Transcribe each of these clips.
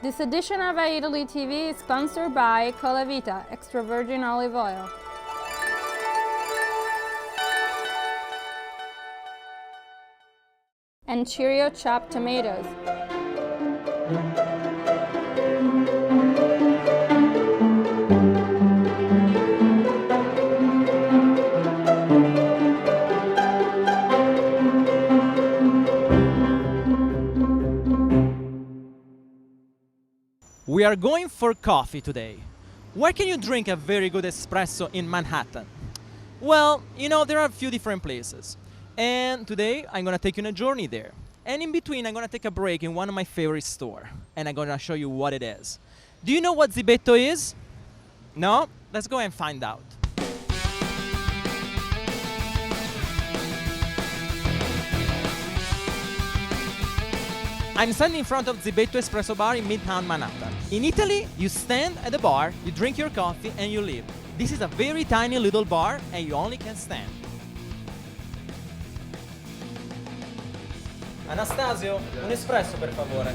This edition of i-Italy TV is sponsored by Colavita extra virgin olive oil. And Cheerio chopped tomatoes. We are going for coffee today. Where can you drink a very good espresso in Manhattan? Well, there are a few different places. And today, I'm gonna take you on a journey there. And in between, I'm gonna take a break in one of my favorite stores. And I'm gonna show you what it is. Do you know what Zetto is? No? Let's go and find out. I'm standing in front of Zetto Espresso Bar in Midtown Manhattan. In Italy, you stand at the bar, you drink your coffee, and you leave. This is a very tiny little bar, and you only can stand. Anastasio, un espresso per favore.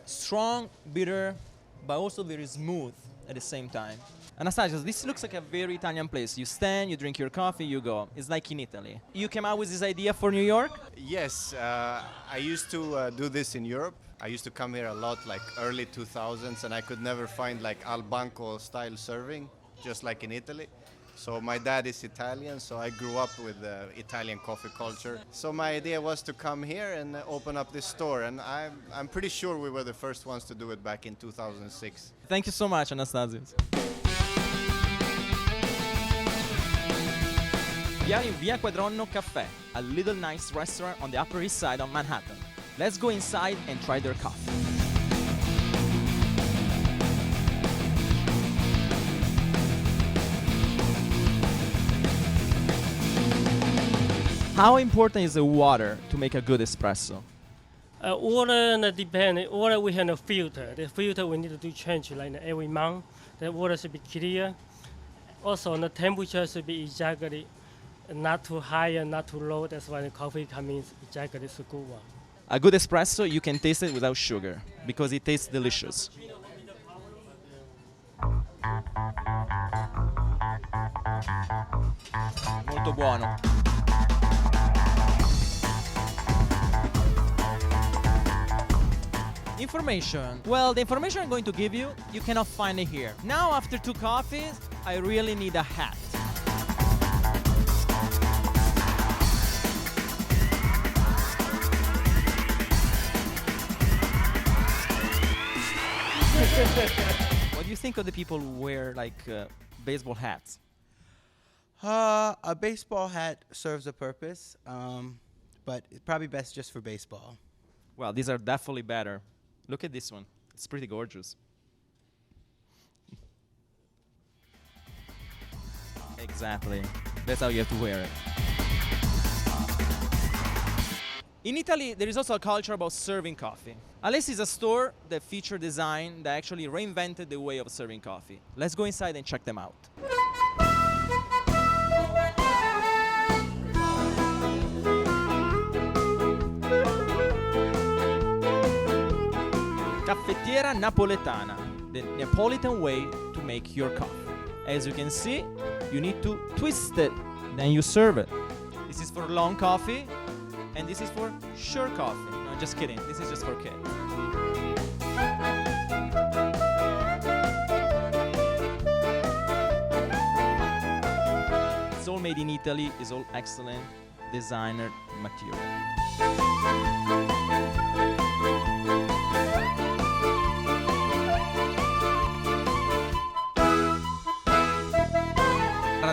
Strong, bitter, but also very smooth at the same time. Anastasio, this looks like a very Italian place. You stand, you drink your coffee, you go. It's like in Italy. You came out with this idea for New York? Yes, I used to do this in Europe. I used to come here a lot, like early 2000s, and I could never find like al banco style serving, just like in Italy. So my dad is Italian, so I grew up with the Italian coffee culture. So my idea was to come here and open up this store, and I'm pretty sure we were the first ones to do it back in 2006. Thank you so much, Anastasio. We are in Via Quadronno Cafe, a little nice restaurant on the Upper East Side of Manhattan. Let's go inside and try their coffee. How important is the water to make a good espresso? Water depends. Water we have a filter. The filter we need to change like every month. The water should be clear. Also, the temperature should be exactly not too high and not too low. That's why the coffee comes in exactly the good one. A good espresso, you can taste it without sugar because it tastes delicious. Molto buono. Information. Well, the information I'm going to give you, you cannot find it here. Now, after 2 coffees, I really need a hat. What do you think of the people who wear baseball hats? A baseball hat serves a purpose, but it's probably best just for baseball. Well, these are definitely better. Look at this one. It's pretty gorgeous. Exactly. That's how you have to wear it. In Italy, there is also a culture about serving coffee. Alessi is a store that features design that actually reinvented the way of serving coffee. Let's go inside and check them out. Caffettiera Napoletana, the Neapolitan way to make your coffee. As you can see, you need to twist it, then you serve it. This is for long coffee, and this is for short coffee. No, just kidding. This is just for kids. It's all made in Italy. It's all excellent designer material.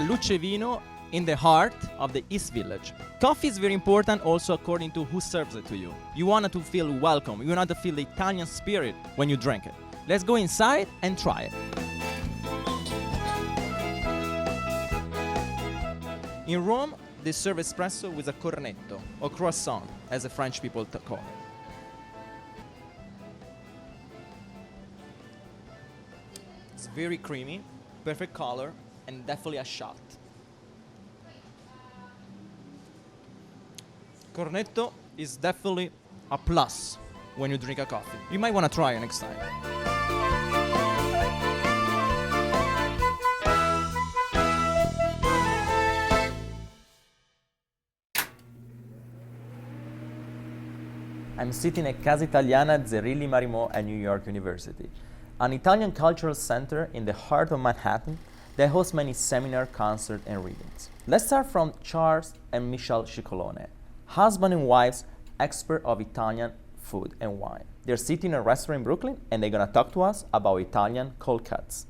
Luce Vino in the heart of the East Village. Coffee is very important also according to who serves it to you. You want to feel welcome. You want to feel the Italian spirit when you drink it. Let's go inside and try it. In Rome, they serve espresso with a cornetto, or croissant, as the French people call it. It's very creamy, perfect color, and definitely a shot. Cornetto is definitely a plus when you drink a coffee. You might want to try it next time. I'm sitting at Casa Italiana Zerilli Marimo at New York University, an Italian cultural center in the heart of Manhattan that hosts many seminars, concerts, and readings. Let's start from Charles and Michelle Ciccolone, husband and wives, expert of Italian food and wine. They're sitting in a restaurant in Brooklyn, and they're gonna talk to us about Italian cold cuts.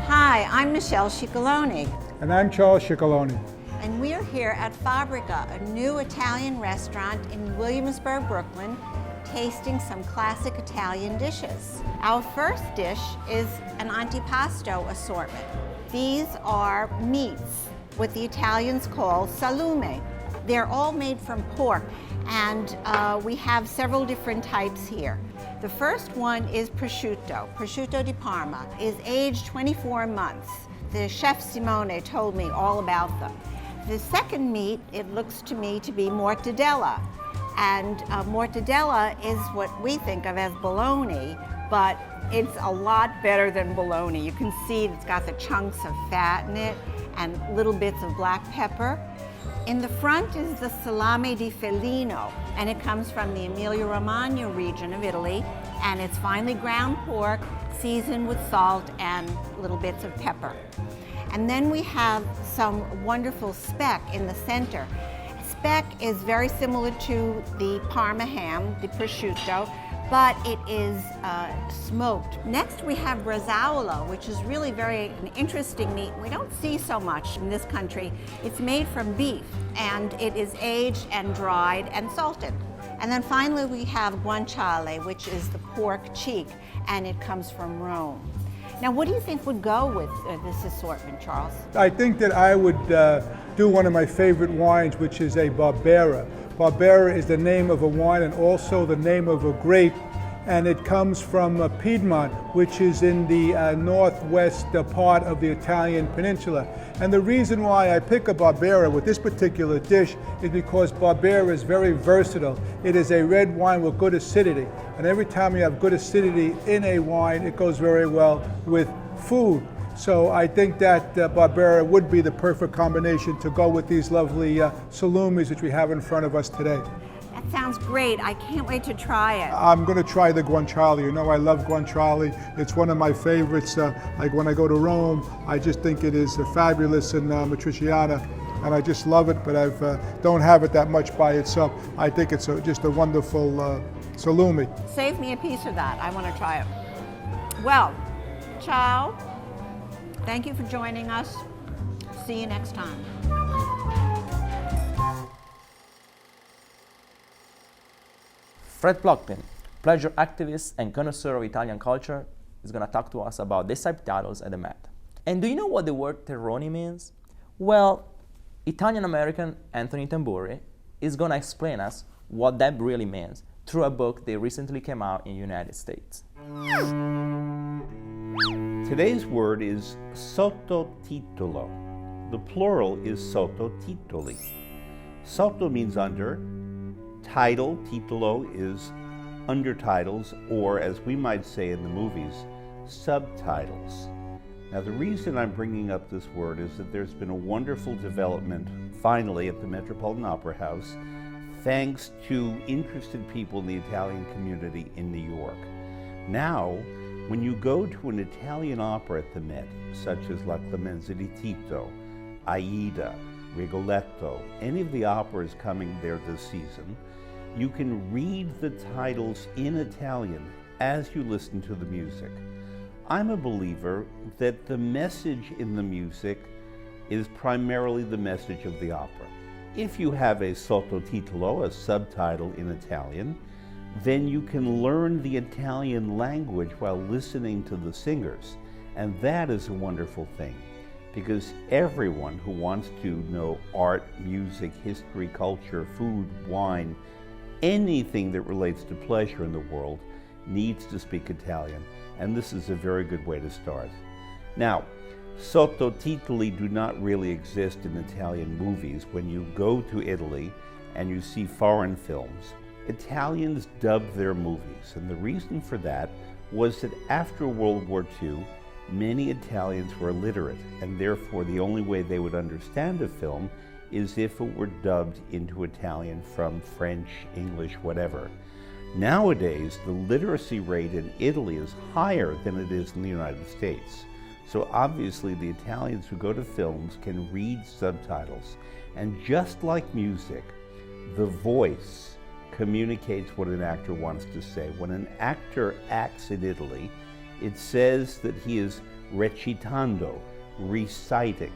Hi, I'm Michelle Ciccolone, And I'm Charles Ciccolone. and we're here at Fabrica, a new Italian restaurant in Williamsburg, Brooklyn, tasting some classic Italian dishes. Our first dish is an antipasto assortment. These are meats, what the Italians call salume. They're all made from pork, and we have several different types here. The first one is prosciutto di Parma, is aged 24 months. The chef Simone told me all about them. The second meat, it looks to me to be mortadella, and mortadella is what we think of as bologna, but it's a lot better than bologna. You can see it's got the chunks of fat in it and little bits of black pepper. In the front is the salame di felino, and it comes from the Emilia-Romagna region of Italy, and it's finely ground pork seasoned with salt and little bits of pepper. And then we have some wonderful speck in the center. Speck is very similar to the Parma ham, the prosciutto, but it is smoked. Next we have bresaola, which is really an interesting meat. We don't see so much in this country. It's made from beef, and it is aged and dried and salted. And then finally we have guanciale, which is the pork cheek, and it comes from Rome. Now, what do you think would go with this assortment, Charles? I think that I would do one of my favorite wines, which is a Barbera. Barbera is the name of a wine and also the name of a grape, and it comes from Piedmont, which is in the northwest part of the Italian peninsula. And the reason why I pick a Barbera with this particular dish is because Barbera is very versatile. It is a red wine with good acidity, and every time you have good acidity in a wine, it goes very well with food. So I think that Barbera would be the perfect combination to go with these lovely salumis which we have in front of us today. That sounds great. I can't wait to try it. I'm going to try the guanciale. You know I love guanciale. It's one of my favorites. Like when I go to Rome, I just think it is fabulous in Matriciana, and I just love it, but I don't have it that much by itself. I think it's just a wonderful salumi. Save me a piece of that. I want to try it. Well, ciao. Thank you for joining us. See you next time. Fred Plotkin, pleasure activist and connoisseur of Italian culture, is going to talk to us about the subtitles at the Met. And do you know what the word terroni means? Well, Italian-American Anthony Tamburi is going to explain us what that really means through a book that recently came out in the United States. Today's word is sottotitolo. The plural is sottotitoli. Sotto means under. Title, titolo, is undertitles, or as we might say in the movies, subtitles. Now the reason I'm bringing up this word is that there's been a wonderful development, finally, at the Metropolitan Opera House, thanks to interested people in the Italian community in New York. Now, when you go to an Italian opera at the Met, such as La Clemenza di Tito, Aida, Rigoletto, any of the operas coming there this season, you can read the titles in Italian as you listen to the music. I'm a believer that the message in the music is primarily the message of the opera. If you have a sottotitolo, a subtitle in Italian, then you can learn the Italian language while listening to the singers. And that is a wonderful thing, because everyone who wants to know art, music, history, culture, food, wine, anything that relates to pleasure in the world needs to speak Italian, and this is a very good way to start. Now, sottotitoli do not really exist in Italian movies. When you go to Italy and you see foreign films, Italians dubbed their movies, and the reason for that was that after World War II, many Italians were illiterate, and therefore the only way they would understand a film is if it were dubbed into Italian from French, English, whatever. Nowadays, the literacy rate in Italy is higher than it is in the United States. So obviously the Italians who go to films can read subtitles. And just like music, the voice communicates what an actor wants to say. When an actor acts in Italy, it says that he is recitando, reciting.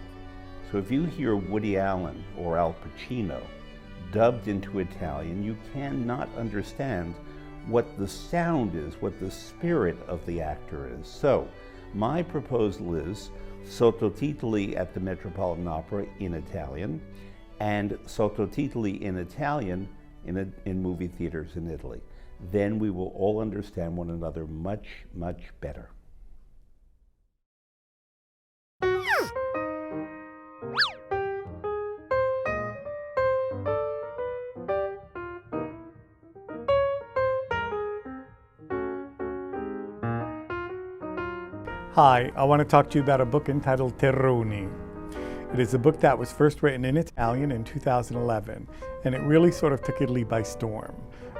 So if you hear Woody Allen or Al Pacino dubbed into Italian, you cannot understand what the sound is, what the spirit of the actor is. So my proposal is sottotitoli at the Metropolitan Opera in Italian and sottotitoli in Italian in movie theaters in Italy. Then we will all understand one another much, much better. Hi, I want to talk to you about a book entitled Terroni. It is a book that was first written in Italian in 2011, and it really sort of took Italy by storm.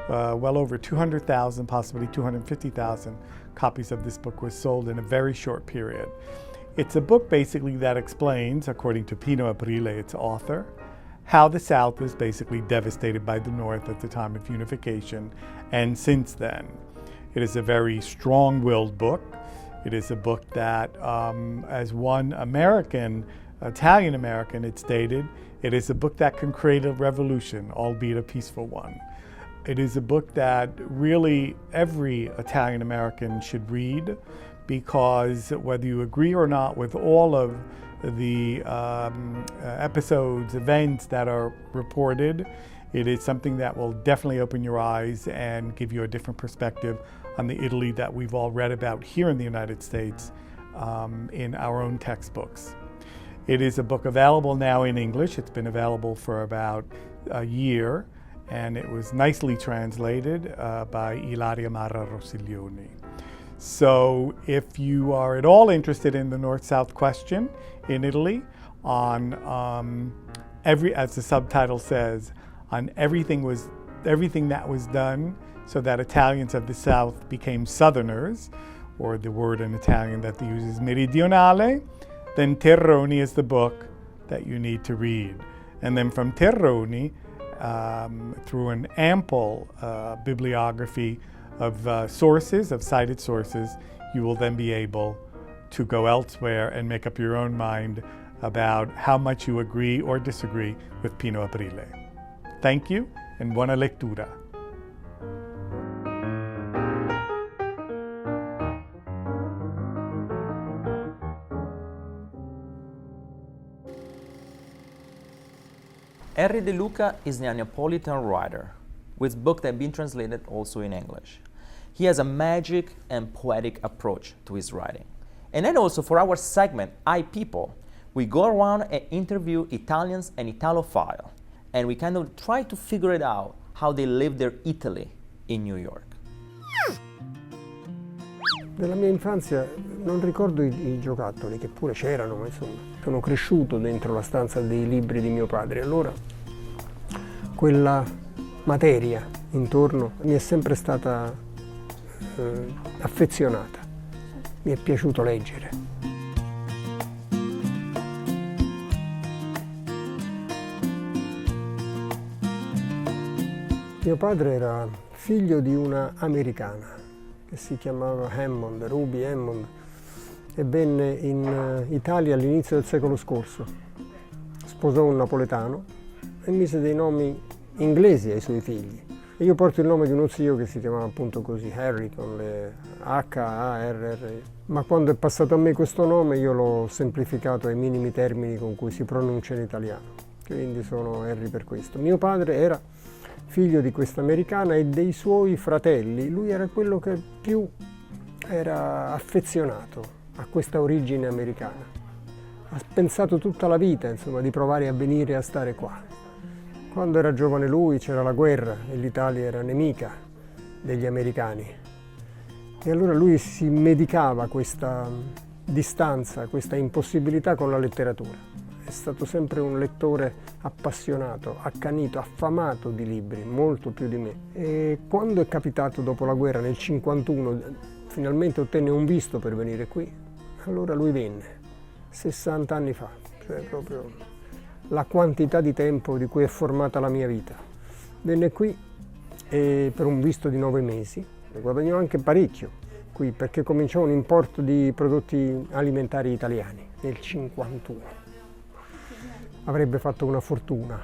Well over 200,000, possibly 250,000 copies of this book were sold in a very short period. It's a book basically that explains, according to Pino Aprile, its author, how the South was basically devastated by the North at the time of unification and since then. It is a very strong-willed book. It is a book that, as one Italian American, it stated, it is a book that can create a revolution, albeit a peaceful one. It is a book that really every Italian American should read, because whether you agree or not with all of the episodes, events that are reported, it is something that will definitely open your eyes and give you a different perspective on the Italy that we've all read about here in the United States in our own textbooks. It is a book available now in English. It's been available for about a year, and it was nicely translated by Ilaria Marra Rossiglioni. So if you are at all interested in the North-South question in Italy, on as the subtitle says, on everything that was done so that Italians of the South became Southerners, or the word in Italian that they use is meridionale, then Terroni is the book that you need to read. And then from Terroni, through an ample bibliography of sources, of cited sources, you will then be able to go elsewhere and make up your own mind about how much you agree or disagree with Pino Aprile. Thank you, and buona lettura. Henry De Luca is a Neapolitan writer with books that have been translated also in English. He has a magic and poetic approach to his writing. And then also for our segment, I-People, we go around and interview Italians and Italophile, and we kind of try to figure it out how they live their Italy in New York. Della mia infanzia non ricordo i giocattoli, che pure c'erano, ma insomma, sono cresciuto dentro la stanza dei libri di mio padre, allora quella materia intorno mi è sempre stata affezionata, mi è piaciuto leggere. Mio padre era figlio di una americana che si chiamava Hammond, Ruby Hammond, e venne in Italia all'inizio del secolo scorso. Sposò un napoletano e mise dei nomi inglesi ai suoi figli. E io porto il nome di uno zio che si chiamava appunto così, Harry, con le H-A-R-R. Ma quando è passato a me questo nome io l'ho semplificato ai minimi termini con cui si pronuncia in italiano. Quindi sono Harry per questo. Mio padre era figlio di questa americana e dei suoi fratelli, lui era quello che più era affezionato ha questa origine americana. Ha pensato tutta la vita, insomma, di provare a venire a stare qua. Quando era giovane lui c'era la guerra e l'Italia era nemica degli americani. E allora lui si medicava questa distanza, questa impossibilità con la letteratura. È stato sempre un lettore appassionato, accanito, affamato di libri, molto più di me. E quando è capitato dopo la guerra, nel 1951, finalmente ottenne un visto per venire qui, allora lui venne, 60 anni fa, cioè proprio la quantità di tempo di cui è formata la mia vita. Venne qui per un visto di 9 mesi, e guadagnò anche parecchio qui perché cominciò un importo di prodotti alimentari italiani nel 1951. Avrebbe fatto una fortuna.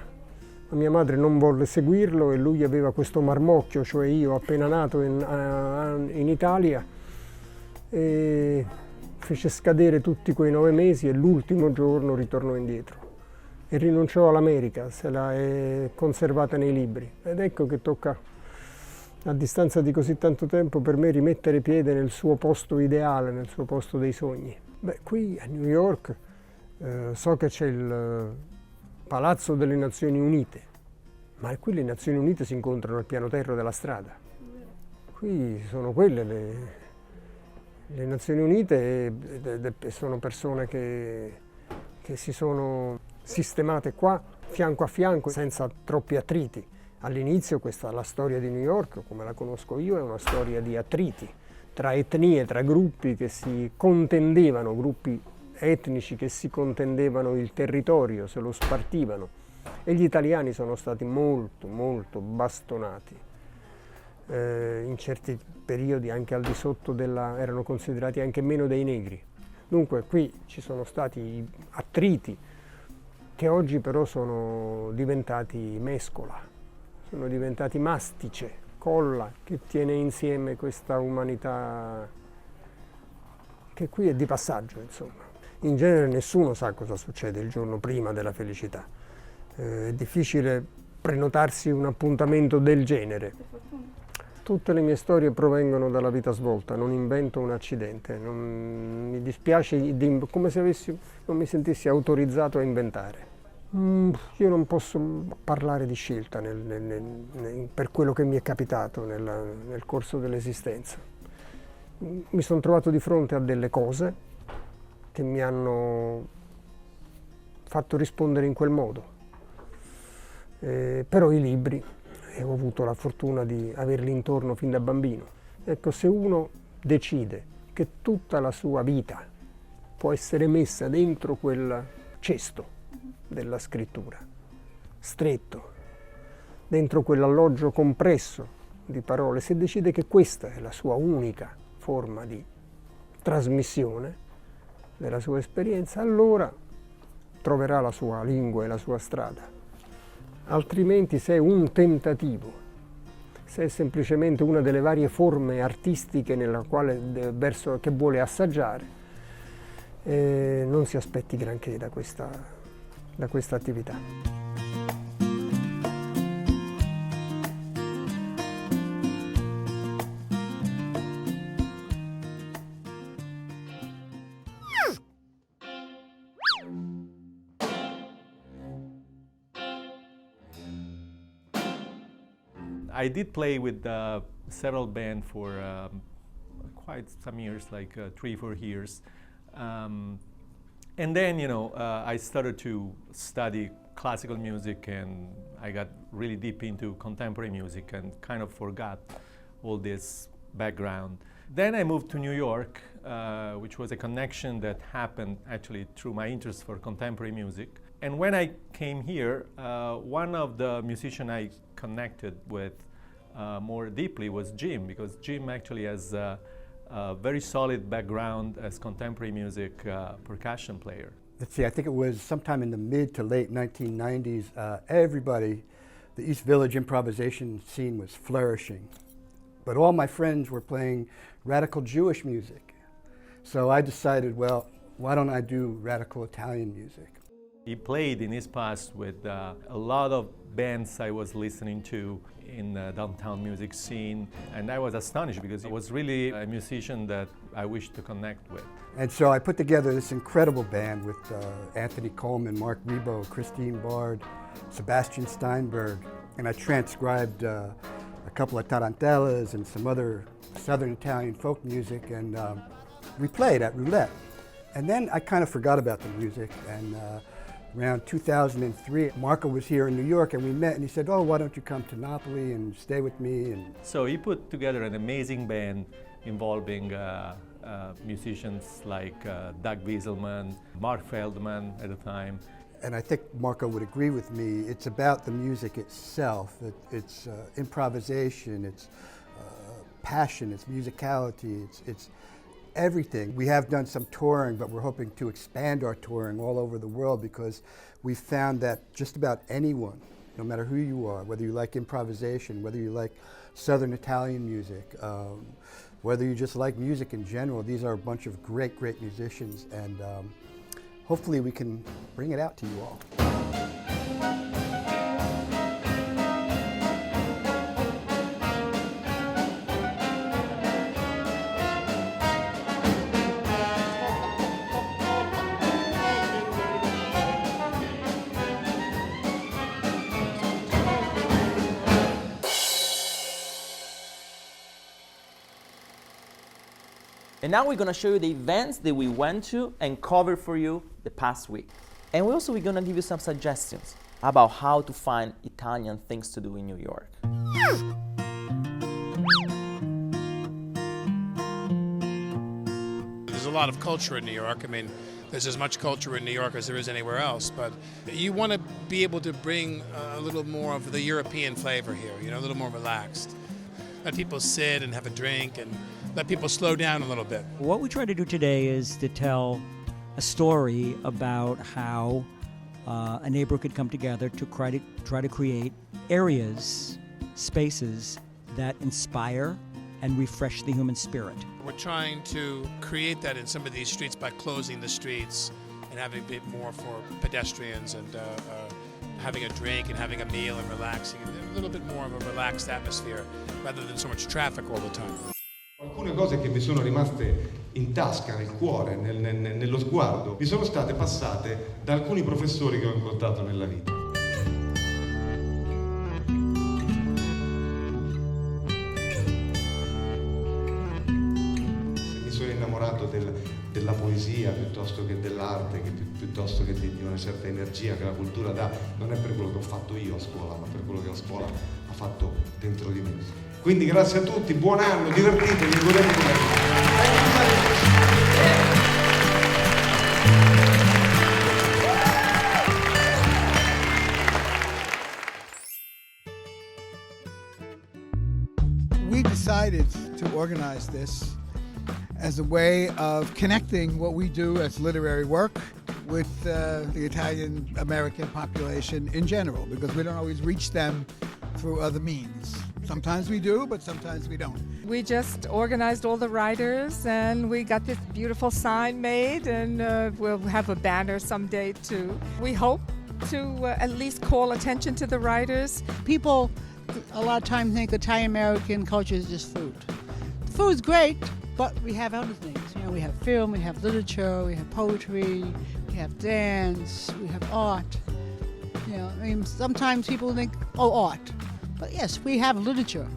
Ma mia madre non volle seguirlo e lui aveva questo marmocchio, cioè io appena nato in Italia, e fece scadere tutti quei 9 mesi e l'ultimo giorno ritornò indietro e rinunciò all'America, se la è conservata nei libri. Ed ecco che tocca, a distanza di così tanto tempo, per me rimettere piede nel suo posto ideale, nel suo posto dei sogni. Beh, qui a New York so che c'è il Palazzo delle Nazioni Unite, ma qui le Nazioni Unite si incontrano al piano terra della strada. Qui sono quelle le Nazioni Unite, sono persone che si sono sistemate qua, fianco a fianco, senza troppi attriti. All'inizio la storia di New York, come la conosco io, è una storia di attriti tra etnie, tra gruppi che si contendevano, gruppi etnici che si contendevano il territorio, se lo spartivano, e gli italiani sono stati molto, molto bastonati. In certi periodi anche al di sotto erano considerati anche meno dei negri. Dunque qui ci sono stati attriti che oggi però sono diventati mescola, sono diventati mastice, colla, che tiene insieme questa umanità che qui è di passaggio, insomma. In genere nessuno sa cosa succede il giorno prima della felicità. È difficile prenotarsi un appuntamento del genere. Tutte le mie storie provengono dalla vita svolta, non invento un accidente. Mi dispiace, come se non mi sentissi autorizzato a inventare. Io non posso parlare di scelta per quello che mi è capitato nel corso dell'esistenza. Mi sono trovato di fronte a delle cose che mi hanno fatto rispondere in quel modo. Però i libri, e ho avuto la fortuna di averli intorno fin da bambino. Ecco, se uno decide che tutta la sua vita può essere messa dentro quel cesto della scrittura, stretto, dentro quell'alloggio compresso di parole, se decide che questa è la sua unica forma di trasmissione della sua esperienza, allora troverà la sua lingua e la sua strada. Altrimenti, se è un tentativo, se è semplicemente una delle varie forme artistiche che vuole assaggiare, non si aspetti granché da questa attività. I did play with several bands for quite some years, like 3-4 years. And then, I started to study classical music, and I got really deep into contemporary music and kind of forgot all this background. Then I moved to New York, which was a connection that happened actually through my interest for contemporary music. And when I came here, one of the musicians I connected with more deeply was Jim, because Jim actually has a very solid background as contemporary music percussion player. Let's see, I think it was sometime in the mid to late 1990s, the East Village improvisation scene was flourishing. But all my friends were playing radical Jewish music. So I decided, well, why don't I do radical Italian music? He played in his past with a lot of bands I was listening to in the downtown music scene, and I was astonished because he was really a musician that I wished to connect with. And so I put together this incredible band with Anthony Coleman, Mark Rebo, Christine Bard, Sebastian Steinberg, and I transcribed a couple of tarantellas and some other Southern Italian folk music, and we played at Roulette. And then I kind of forgot about the music, and around 2003, Marco was here in New York, and we met, and he said, "Oh, why don't you come to Napoli and stay with me?" And so he put together an amazing band involving musicians like Doug Wieselman, Mark Feldman at the time. And I think Marco would agree with me. It's about the music itself. It's improvisation, it's passion, it's musicality, it's everything. We have done some touring, but we're hoping to expand our touring all over the world because we found that just about anyone, no matter who you are, whether you like improvisation, whether you like Southern Italian music, whether you just like music in general, these are a bunch of great, great musicians, and hopefully we can bring it out to you all. And now we're going to show you the events that we went to and covered for you the past week. And we're going to give you some suggestions about how to find Italian things to do in New York. There's a lot of culture in New York. I mean, there's as much culture in New York as there is anywhere else, but you want to be able to bring a little more of the European flavor here, you know, a little more relaxed. Let people sit and have a drink and let people slow down a little bit. What we try to do today is to tell a story about how a neighborhood could come together to try to create areas, spaces that inspire and refresh the human spirit. We're trying to create that in some of these streets by closing the streets and having a bit more for pedestrians and having a drink and having a meal and relaxing, a little bit more of a relaxed atmosphere rather than so much traffic all the time. Alcune cose che mi sono rimaste in tasca, nel cuore, nello sguardo, mi sono state passate da alcuni professori che ho incontrato nella vita. Mi sono innamorato della poesia piuttosto che dell'arte, piuttosto che di una certa energia che la cultura dà, non è per quello che ho fatto io a scuola, ma per quello che la scuola ha fatto dentro di me. Quindi grazie a tutti, buon anno, divertitevi, godetevi. We decided to organize this as a way of connecting what we do as literary work with the Italian American population in general, because we don't always reach them through other means. Sometimes we do, but sometimes we don't. We just organized all the writers, and we got this beautiful sign made, and we'll have a banner someday too. We hope to at least call attention to the writers. People a lot of times think Italian American culture is just food. The food's great, but we have other things. You know, we have film, we have literature, we have poetry, we have dance, we have art. You know, I mean, sometimes people think, oh, art. But yes, we have literature.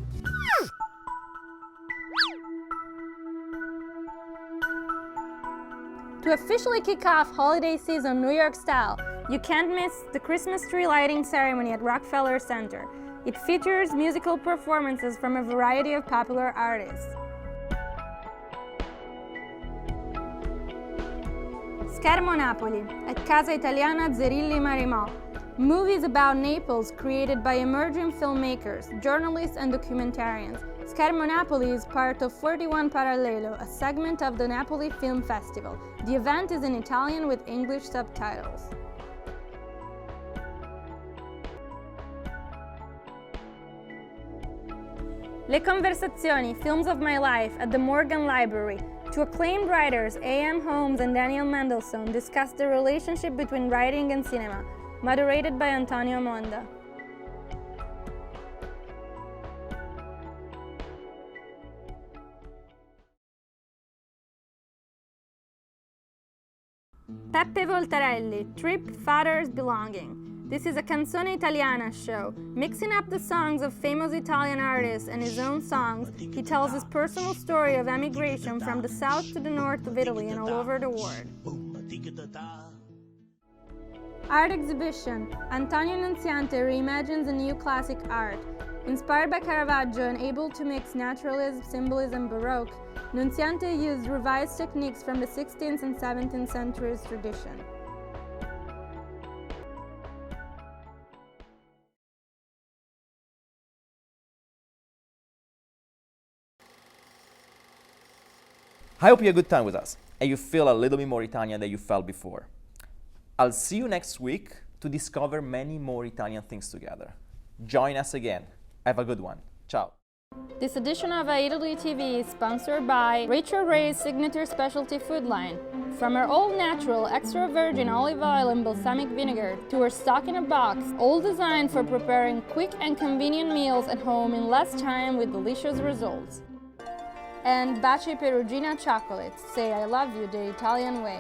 To officially kick off holiday season New York style, you can't miss the Christmas tree lighting ceremony at Rockefeller Center. It features musical performances from a variety of popular artists. Schermo Napoli at Casa Italiana Zerilli Marimò. Movies about Naples created by emerging filmmakers, journalists and documentarians. Schermo Napoli is part of 41 Parallelo, a segment of the Napoli Film Festival. The event is in Italian with English subtitles. Le Conversazioni, Films of My Life at the Morgan Library. Two acclaimed writers, A.M. Holmes and Daniel Mendelsohn, discuss the relationship between writing and cinema, moderated by Antonio Monda. Peppe Voltarelli, Trip Father's Belonging. This is a canzone italiana show. Mixing up the songs of famous Italian artists and his own songs, he tells his personal story of emigration from the south to the north of Italy and all over the world. Art exhibition. Antonio Nunziante reimagines a new classic art. Inspired by Caravaggio and able to mix naturalism, symbolism, Baroque, Nunziante used revised techniques from the 16th and 17th centuries tradition. I hope you had a good time with us and you feel a little bit more Italian than you felt before. I'll see you next week to discover many more Italian things together. Join us again. Have a good one. Ciao. This edition of i-Italy TV is sponsored by Rachel Ray's signature specialty food line. From her all-natural, extra virgin olive oil and balsamic vinegar to her stock in a box, all designed for preparing quick and convenient meals at home in less time with delicious results. And Baci Perugina chocolates. Say I love you the Italian way.